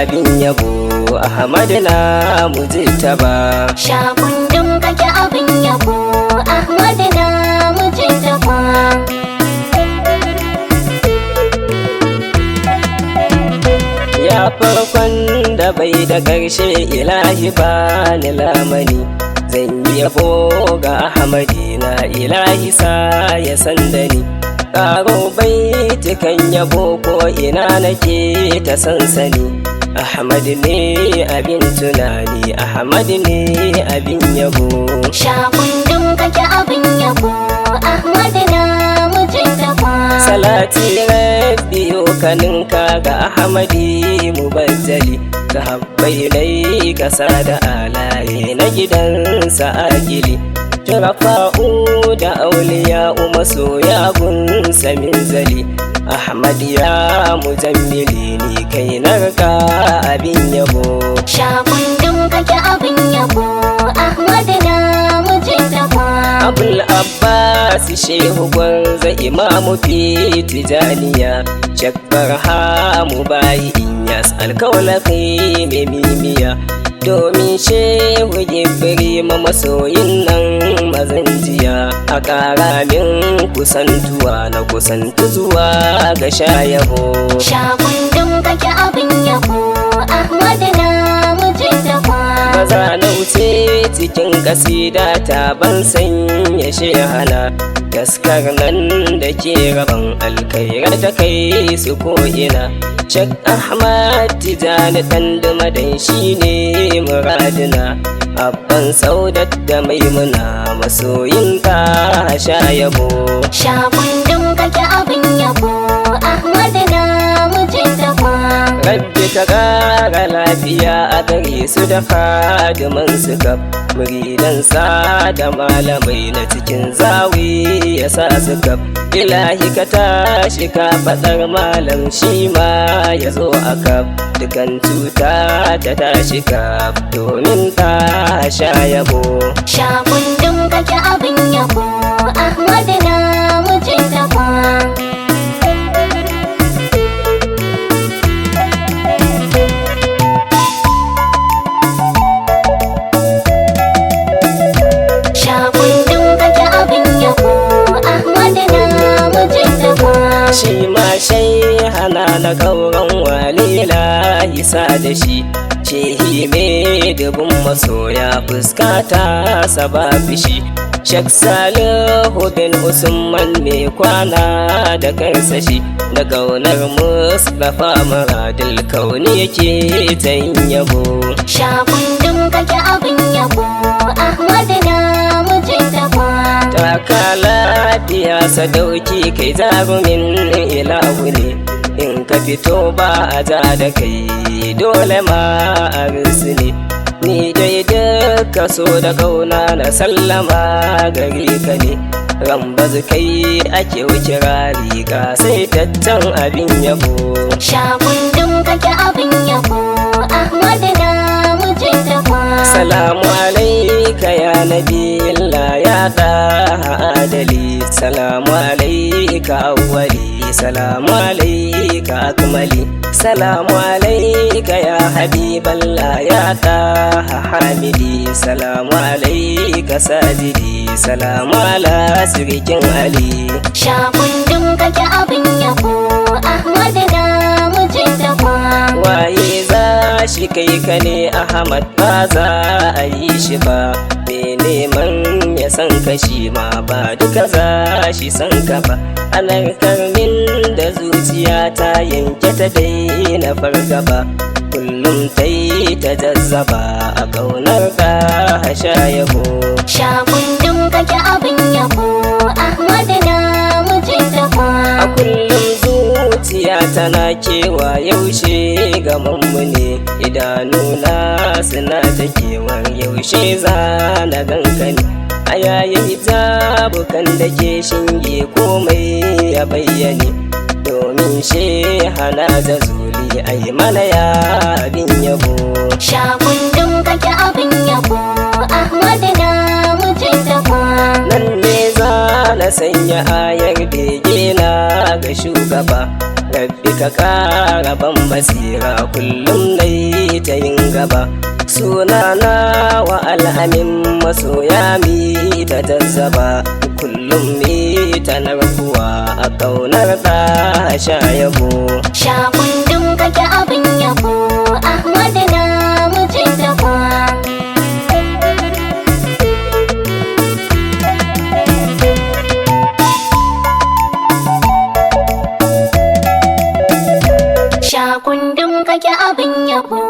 abin yabo Ahmad na mujtaba. Shakundum kake abin yabo Ahmad na mujtaba. Ya farkon da bai da ƙarshe ilahi ba ni lamani, zan yi yabo ga Ahmadi na ilahi sa ya san da ni. Ƙaro baitukan yabo ko ina nake ta sansani, Ahmad ne abin tunani, Ahmad ne abin yabo. Shakundum kake abin yabo Ahmad na mujtaba. Salati rabbi kaninka ga Ahmadi mubazzali, sahabbai dai kasa da alaye na gidansa agili. Turafa'u da auliya masoya gunsa minzali, Ahmad ya mujammili ni kai narka abin yabo. Shakundum kake abin yabo Ahmad na mujtaba. Abul Abbas Shehu Gwanza Imamu fi Tijaniya, Shakbar Hamu bayi Inyas alkaulaki mai mimiya. Domin Shehu Ibrahima masoyin nan mazan jiya, a ƙara min kusantuwa na kusantu zuwa ga shayabo. Shakundum kake abin yabo Ahmad na mujtaba. Maza na wuce cikin kasida ta ban sanya shehana, gaskar nan da ke rabon alkairar ta kai su ko'ina. Shek Ahmad Tijani ɗan dumadan shi ne muradina, abban Saudat da Maimuna masoyin ta sha yabo. Shakundum kake abin yabo Ahmad na mujtaba. Rabbi ka ƙara lafiya a gare su da fadiman su gab, muridansa da malamai na cikin zawi ya sa su gab. Ilahi ka tashi ka faɗar malam shi ma ya zo a kaf, dukan cuta ta tashi kaf domin ta sha yabo. Shakundum kake abin yabo Ahmad na mujtaba. Shi ma shai hana na kauran walila hisa da shi, shehi mai dubin masoya fuskata saba fishi. Shek Salihu bin Usman mai kwana da karsashi, da kaunar Mustapha muradil kauni yake ta yin yabo. Shakundum kake abin yabo Ahmad na mujtaba. Taka lafiya sadauki kai zarumin ilahu ne, in ka fito ba a ja da kai dole ma a rinsu ne. Ni dai duka so da kauna na sallama gari ka ne, rambazu kai ake kirari ka sai tattan abin yabo. Shakundum kake abin yabo Ahmad na mujtaba. Salamu alaika ya nabi Allah ya daha adali, salamu alaika awwali, salamu alaika akmali, salamu alaika ya habiballah ya daha hamidi, salamu alaika sajidi, salamu ala sirikin ali. Shakundum kake abin yabo Ahmad na mujtaba. Waye za shi kai ka ne Ahmad ba za a yi shi ba, me neman ya san ka shi ma ba duka za shi san ka ba. Alarkar min da zuciya ta yanke ta daina fargaba, kullum ta yi ta jazzaba a ƙaunar ka sha yabo. Shakundum kake abin yabo Ahmad na mujtaba. A kullum zuciya tana kewa yaushe gamanmu ne, idanuna suna ta kewar yaushe za na ganka ne. A yayin hijabukan da ke shinge komai ya bayyane, domin shehana da zuli ai mana ya abin yabo. Shakundum kake abin yabo Ahmad na mujtaba. Nan ne za na sanya ayar bege na ga shugaba, rabbi ka ƙara ban basira kullum nayi ta yin gaba sunana wa al'amin masoya mi ta jazzaba kullum mi ta narkuwa a ƙaunar ta sha yabo Shakundum kake abin yabo Ahmad na Mujtaba. Shakundum kake abin yabo